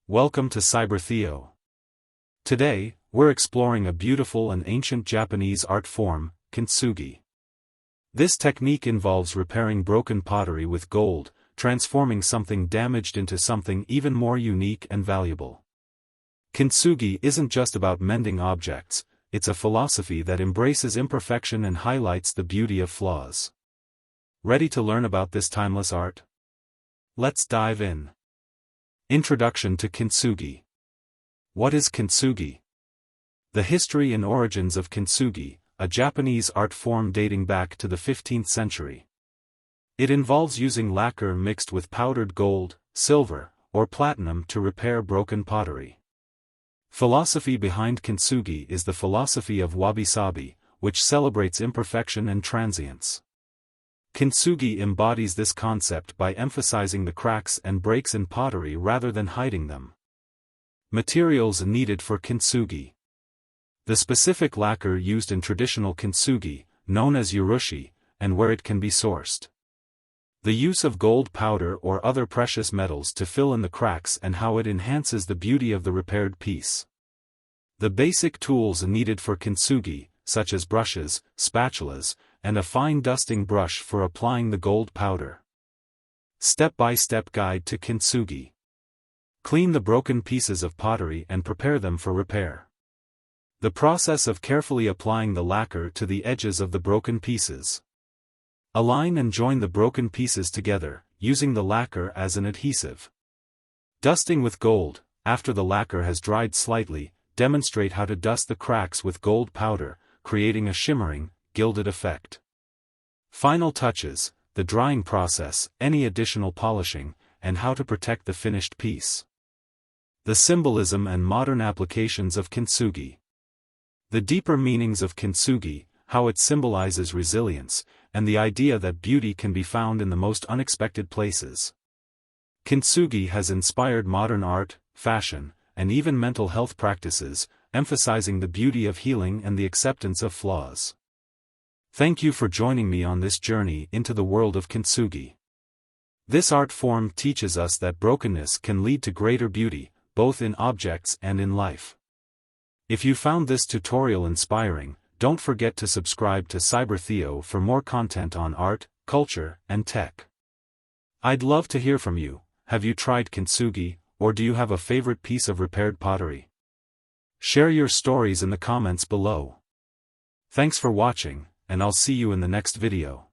Welcome to CyberTheo. Today, we're exploring a beautiful and ancient Japanese art form, Kintsugi. This technique involves repairing broken pottery with gold, transforming something damaged into something even more unique and valuable. Kintsugi isn't just about mending objects, it's a philosophy that embraces imperfection and highlights the beauty of flaws. Ready to learn about this timeless art? Let's dive in. Introduction to Kintsugi. What is Kintsugi? The history and origins of Kintsugi, a Japanese art form dating back to the 15th century. It involves using lacquer mixed with powdered gold, silver, or platinum to repair broken pottery. Philosophy behind Kintsugi is the philosophy of wabi-sabi, which celebrates imperfection and transience. Kintsugi embodies this concept by emphasizing the cracks and breaks in pottery rather than hiding them. Materials needed for Kintsugi. The specific lacquer used in traditional Kintsugi, known as urushi, and where it can be sourced. The use of gold powder or other precious metals to fill in the cracks and how it enhances the beauty of the repaired piece. The basic tools needed for Kintsugi, such as brushes, spatulas, and a fine dusting brush for applying the gold powder. Step-by-step guide to Kintsugi. Clean the broken pieces of pottery and prepare them for repair. The process of carefully applying the lacquer to the edges of the broken pieces. Align and join the broken pieces together, using the lacquer as an adhesive. Dusting with gold. After the lacquer has dried slightly, demonstrate how to dust the cracks with gold powder, creating a shimmering, gilded effect. Final touches, the drying process, any additional polishing, and how to protect the finished piece. The symbolism and modern applications of Kintsugi. The deeper meanings of Kintsugi, how it symbolizes resilience, and the idea that beauty can be found in the most unexpected places. Kintsugi has inspired modern art, fashion, and even mental health practices, emphasizing the beauty of healing and the acceptance of flaws. Thank you for joining me on this journey into the world of Kintsugi. This art form teaches us that brokenness can lead to greater beauty, both in objects and in life. If you found this tutorial inspiring, don't forget to subscribe to CyberTheo for more content on art, culture, and tech. I'd love to hear from you. Have you tried Kintsugi, or do you have a favorite piece of repaired pottery? Share your stories in the comments below. Thanks for watching, and I'll see you in the next video.